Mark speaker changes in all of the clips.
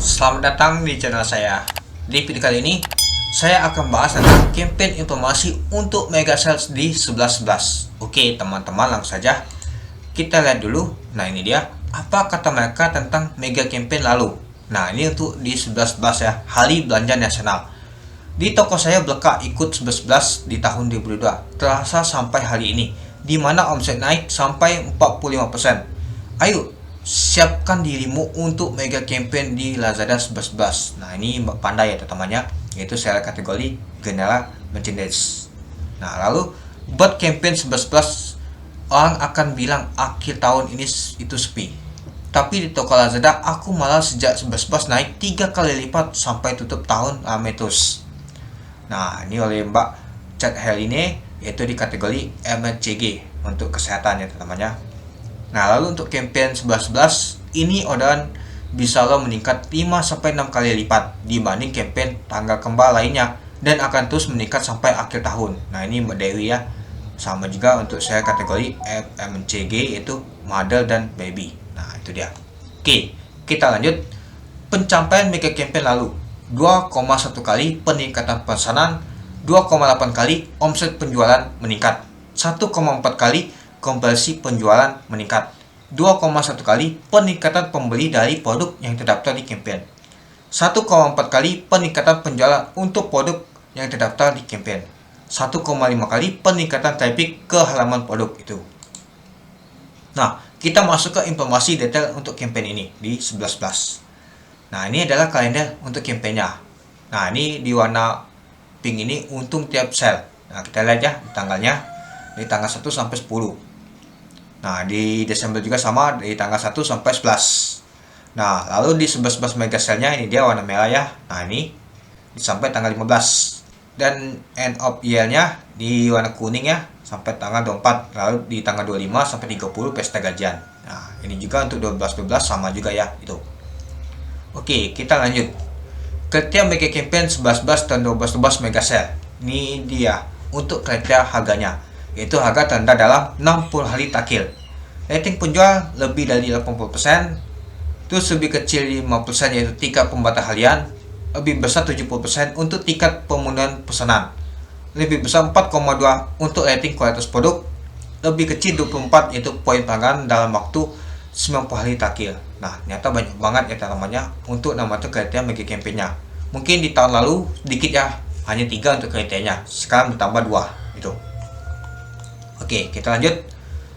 Speaker 1: Selamat datang di channel saya. Di video kali ini, saya akan bahas tentang campaign informasi untuk mega sales di 11.11. Oke, teman-teman, langsung saja kita lihat dulu. Nah, ini dia apa kata mereka tentang mega campaign lalu. Nah, ini untuk di 11.11 ya, Hari Belanja Nasional. Di toko saya Bleka ikut 11.11 di tahun 2022, terasa sampai hari ini, di mana omset naik sampai 45%. Ayo, siapkan dirimu untuk mega campaign di Lazada 11.11. Nah, ini pandai ya teman-teman ya, yaitu saya kategori General Merchandise. Nah, lalu buat campaign 11.11, orang akan bilang akhir tahun ini itu sepi. Tapi di toko Lazada aku malah sejak 11.11 naik 3 kali lipat sampai tutup tahun Ametus. Nah, ini oleh Mbak Chat Heline, yaitu di kategori MCG untuk kesehatan ya teman-teman ya. Nah, lalu untuk campaign 11.11 ini orderan bisa lo meningkat 5-6 kali lipat dibanding campaign tanggal kembar lainnya dan akan terus meningkat sampai akhir tahun. Nah, ini Mbak Dewi ya. Sama juga untuk saya kategori FMCG, yaitu Mother dan Baby. Nah, itu dia. Oke, kita lanjut. Pencapaian mega campaign lalu, 2,1 kali peningkatan pesanan, 2,8 kali omset penjualan meningkat, 1,4 kali konversi penjualan meningkat, 2,1 kali peningkatan pembeli dari produk yang terdaftar di campaign, 1,4 kali peningkatan penjualan untuk produk yang terdaftar di campaign, 1,5 kali peningkatan traffic ke halaman produk itu. Nah, kita masuk ke informasi detail untuk campaign ini di 11.11. Nah, ini adalah kalender untuk campaignnya. Nah, ini di warna pink ini untung tiap sel. Nah, kita lihat ya tanggalnya di tanggal 1 sampai 10. Nah, di Desember juga sama dari tanggal 1 sampai 11. Nah, lalu di 11.11 mega sale-nya ini dia warna merah ya. Nah, ini sampai tanggal 15. Dan end of year-nya di warna kuning ya sampai tanggal 24. Lalu di tanggal 25 sampai 30 pesta gajian. Nah, ini juga untuk 12.12 sama juga ya itu. Oke, kita lanjut. Kriteria mega campaign 11.11 dan 12.12 mega sale. Ini dia untuk kriteria harganya, yaitu harga terendah dalam 60 hari takhir. Rating penjual lebih dari 80%, terus lebih kecil 5% yaitu tingkat pembatas harian, lebih besar 70% untuk tingkat pemenuhan pesanan, lebih besar 4,2 untuk rating kualitas produk, lebih kecil 24 yaitu poin pelanggan dalam waktu 90 hari takhir. Nah, ternyata banyak banget ya teman-temannya untuk nama itu kriteria mega campaign-nya. Mungkin di tahun lalu sedikit ya, hanya 3 untuk kriterianya, sekarang bertambah 2 itu. Oke, kita lanjut.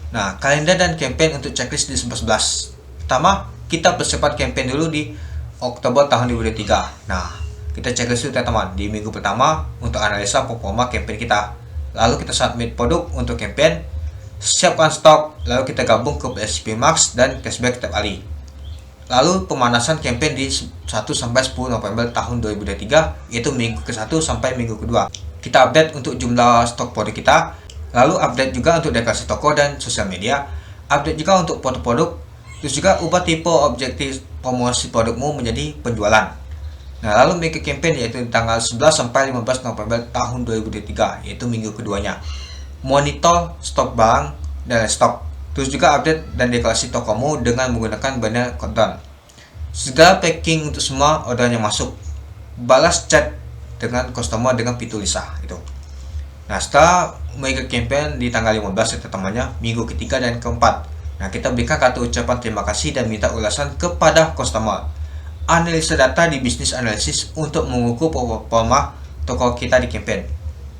Speaker 1: Nah, kalender dan campaign untuk checklist di 11.11. Pertama, kita persiapan campaign dulu di Oktober tahun 2023. Nah, kita checklist dulu teman-teman. Di minggu pertama untuk analisa performa campaign kita. Lalu kita submit produk untuk campaign, siapkan stok, lalu kita gabung ke PSP Max dan cashback setiap hari. Lalu pemanasan campaign di 1 sampai 10 November tahun 2023, yaitu minggu ke-1 sampai minggu kedua. Kita update untuk jumlah stok produk kita, lalu update juga untuk dekorasi toko dan sosial media, update juga untuk foto produk, terus juga ubah tipe objektif promosi produkmu menjadi penjualan. Nah, lalu mega campaign yaitu tanggal 11 sampai 15 November tahun 2023, yaitu minggu keduanya. Monitor stok barang dan stok, terus juga update dan dekorasi tokomu dengan menggunakan banner countdown. Segala packing untuk semua order yang masuk. Balas chat dengan customer dengan fitur Lisa itu. Nah, setelah mega campaign di tanggal 15 ya temannya, minggu ketiga dan keempat. Nah, kita berikan kartu ucapan terima kasih dan minta ulasan kepada customer. Analisa data di bisnis analisis untuk mengukur performa toko kita di campaign.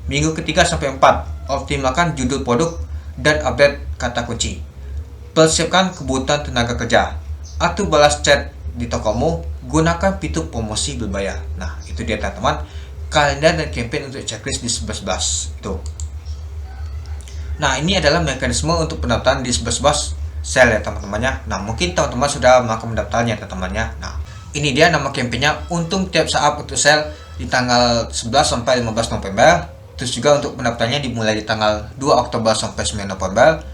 Speaker 1: Minggu ketiga sampai 4, optimalkan judul produk dan update kata kunci. Persiapkan kebutuhan tenaga kerja. Atur balas chat di tokomu, gunakan fitur promosi berbayar. Nah, itu dia teman-teman, kalender dan campaign untuk checklist di 11.11 itu. Nah, ini adalah mekanisme untuk pendaftaran di 11.11 sale ya teman-temannya. Nah, mungkin teman-teman sudah melakukan pendaftarannya teman-temannya. Nah, ini dia nama campaignnya, untung tiap saat untuk sale di tanggal 11 sampai 15 November. Terus juga untuk pendaftarannya dimulai di tanggal 2 Oktober sampai 9 November.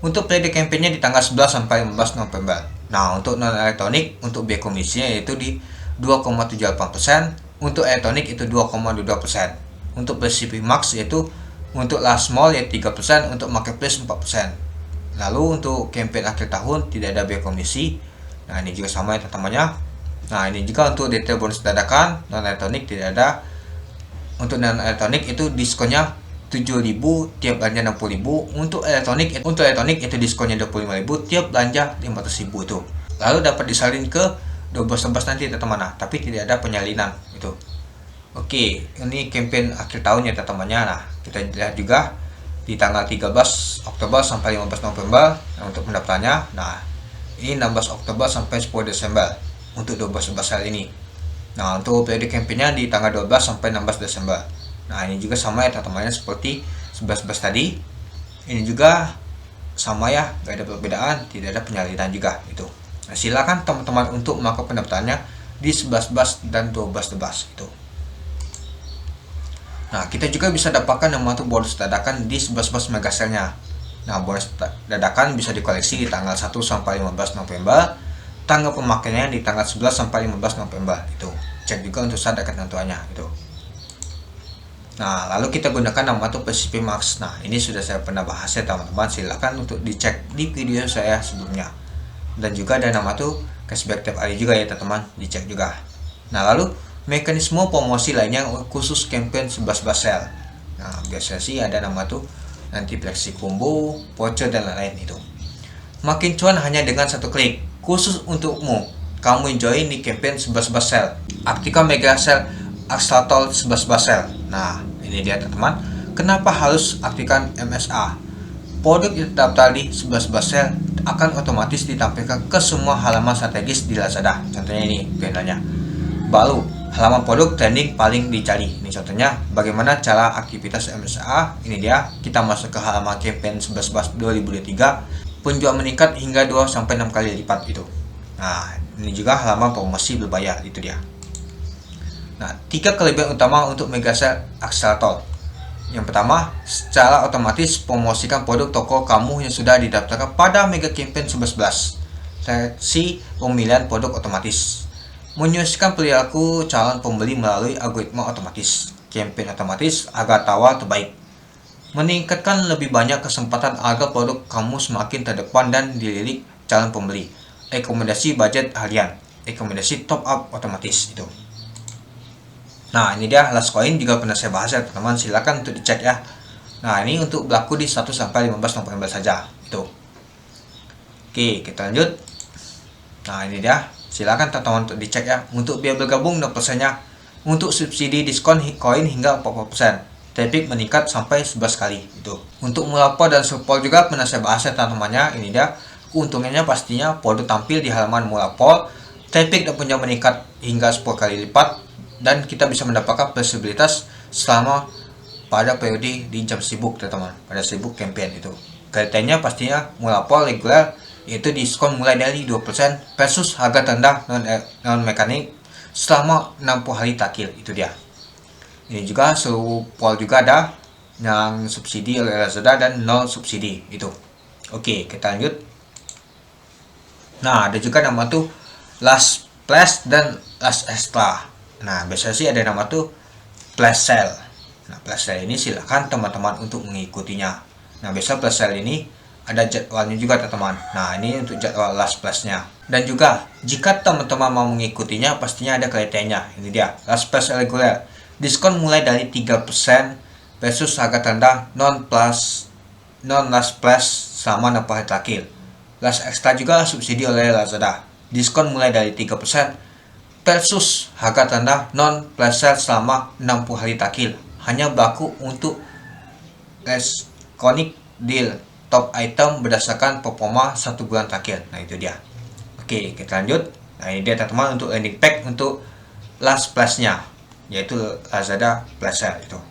Speaker 1: Untuk periode campaignnya di tanggal 11 sampai 15 November. Nah, untuk non elektronik untuk biaya komisinya yaitu di 2,78%, untuk elektronik itu 2,22%. Untuk PSP Max yaitu untuk last mall yaitu 3%, untuk marketplace 4%. Lalu untuk campaign akhir tahun tidak ada biaya komisi. Nah, ini juga sama ya teman-temannya. Nah, ini juga untuk detail bonus dadakan. Non elektronik tidak ada. Untuk non elektronik itu diskonnya 7.000 tiap belanja 60.000. Untuk elektronik itu diskonnya 25.000 tiap belanja 500.000 itu. Lalu dapat disalin ke 12 nanti teman-teman. Nah, tapi tidak ada penyalinan itu. Oke, ini campaign akhir tahun ya teman-temannya. Nah, kita lihat juga di tanggal 13 Oktober sampai 15 November untuk pendaftarannya. Nah, ini 16 Oktober sampai 10 Desember untuk 12 sale ini. Nah, untuk periode campaignnya di tanggal 12 sampai 16 Desember. Nah, ini juga sama ya teman-temannya seperti 11 tadi. Ini juga sama ya, gak ada perbedaan, tidak ada penyalinan juga itu. Nah, silakan teman-teman untuk melakukan pendaftarannya di 11 dan 12 itu. Nah, kita juga bisa dapatkan yang untuk bonus dadakan di 11 mega sale-nya. Nah, bonus dadakan bisa dikoleksi di tanggal 1 sampai 15 November. Tanggal pemakaiannya di tanggal 11 sampai 15 November itu. Cek juga untuk saat dan ketentuannya itu. Nah, lalu kita gunakan nama itu PCP Max. Nah, ini sudah saya pernah bahas ya teman-teman. Silahkan untuk dicek di video saya sebelumnya. Dan juga ada nama tuh cashback tiap hari juga ya teman-teman, dicek juga. Nah, lalu mekanisme promosi lainnya khusus campaign 11 sale. Nah, biasanya sih ada nama tuh nanti flexi combo, voucher dan lain-lain itu. Makin cuan hanya dengan satu klik. Khusus untukmu, kamu enjoy di campaign 11 sale. Aktifkan mega sale Accelerator 11 sale. Nah, ini dia teman-teman. Kenapa harus aktifkan MSA? Produk yang terdaftar di 11 sale akan otomatis ditampilkan ke semua halaman strategis di Lazada. Contohnya ini panelnya. Baru, halaman produk trending paling dicari. Ini contohnya bagaimana cara aktivitas MSA. Ini dia, kita masuk ke halaman campaign 11 2023. Penjual meningkat hingga 2-6 kali lipat itu. Nah, ini juga halaman promosi berbayar, itu dia. Nah, 3 kelebihan utama untuk mega sale Accelerator. Yang pertama, secara otomatis promosikan produk toko kamu yang sudah didaftarkan pada mega campaign 11. Seleksi pemilihan produk otomatis. Menyesuaikan perilaku calon pembeli melalui algoritma otomatis. Campaign otomatis agar tawar terbaik. Meningkatkan lebih banyak kesempatan agar produk kamu semakin terdepan dan dilirik calon pembeli. Rekomendasi budget harian. Rekomendasi top up otomatis itu. Nah, ini dia last coin juga pernah saya bahas ya teman-teman, silakan untuk dicek ya. Nah, ini untuk berlaku di 1 sampai 15 November saja itu. Oke, kita lanjut. Nah, ini dia, silakan teman-teman untuk dicek ya. Untuk biaya bergabung 0%-nya. Untuk subsidi diskon koin hingga 40%. Traffic meningkat sampai 11 kali itu. Untuk melapor dan support juga pernah saya bahas ya teman-temannya. Ini dia, keuntungannya pastinya produk tampil di halaman melapor, traffic dan penjualan meningkat hingga 10 kali lipat. Dan kita bisa mendapatkan fleksibilitas selama pada periode di jam sibuk teman-teman, pada sibuk campaign itu. Kriterianya pastinya melapor reguler, yaitu diskon mulai dari 20% versus harga terendah non mekanik selama 60 hari takhir, itu dia. Ini juga seluruh pol juga ada yang subsidi oleh Lazada dan non subsidi itu. Oke, kita lanjut. Nah, ada juga nama tuh last flash dan last extra. Nah, biasanya sih ada nama tuh flash sale. Nah, flash sale ini silahkan teman-teman untuk mengikutinya. Nah, biasa flash sale ini ada jadwalnya juga teman-teman. Nah, ini untuk jadwal last flashnya. Dan juga jika teman-teman mau mengikutinya pastinya ada kriterianya. Ini dia, last flash reguler. Diskon mulai dari 3% versus harga terendah non last flash selama 60 hari terakhir. Last extra juga subsidi oleh Lazada. Diskon mulai dari 3% versus harga terendah non flash sale selama 60 hari terakhir. Hanya berlaku untuk iconic deal top item berdasarkan performa 1 bulan terakhir. Nah, itu dia. Oke, kita lanjut. Nah, ini dia teman-teman untuk landing pack untuk last flashnya, yaitu Lazada flash sale itu.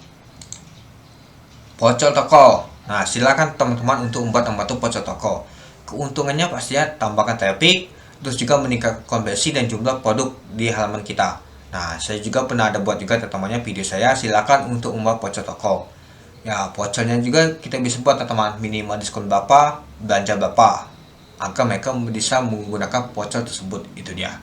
Speaker 1: Voucher toko. Nah, silakan teman-teman untuk membuat voucher toko. Keuntungannya pastinya tambahkan traffic, terus juga meningkatkan konversi dan jumlah produk di halaman kita. Nah, saya juga pernah ada buat juga teman-temannya video saya, silakan untuk membuat voucher toko. Ya, vouchernya juga kita bisa buat teman-teman, minimal diskon berapa, belanja berapa, agar mereka bisa menggunakan voucher tersebut, itu dia.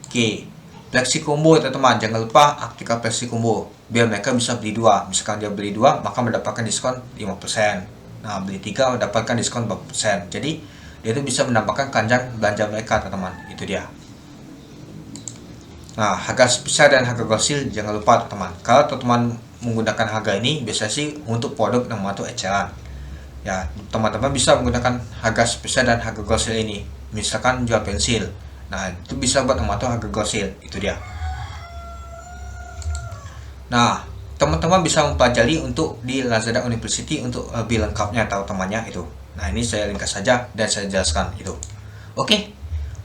Speaker 1: Oke, flexi combo teman-teman, jangan lupa aktifkan flexi combo biar mereka bisa beli 2. Misalkan dia beli 2 maka mendapatkan diskon 5%. Nah, beli 3 mendapatkan diskon 4%. Jadi dia itu bisa menambahkan keranjang belanja mereka teman-teman, itu dia. Nah, harga spesial dan harga gosil jangan lupa teman. Kalau teman menggunakan harga ini biasa sih untuk produk yang masuk eceran. Ya, teman-teman bisa menggunakan harga spesial dan harga gosil ini. Misalkan jual pensil. Nah, itu bisa buat memantau harga gosil, itu dia. Nah, teman-teman bisa mempelajari untuk di Lazada University untuk lebih lengkapnya atau temannya itu. Nah, ini saya ringkas saja dan saya jelaskan itu. Oke.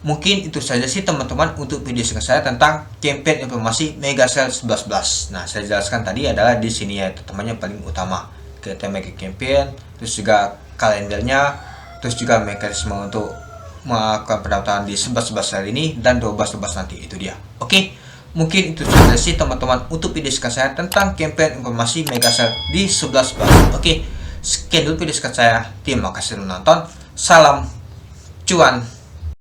Speaker 1: Mungkin itu saja sih teman-teman untuk video singkat saya tentang campaign informasi Mega Sale 11.11. Nah, saya jelaskan tadi adalah di sini ya teman-teman yang paling utama. Kita mega campaign, terus juga kalendernya, terus juga mekanisme untuk melakukan pendaftaran di 11.11 sale ini dan 12.12 nanti, itu dia. Oke. Mungkin itu saja sih teman-teman untuk video singkat saya tentang campaign informasi Mega Sale di 11.11. Oke. Sekian dulu video singkat saya. Terima kasih sudah menonton. Salam cuan.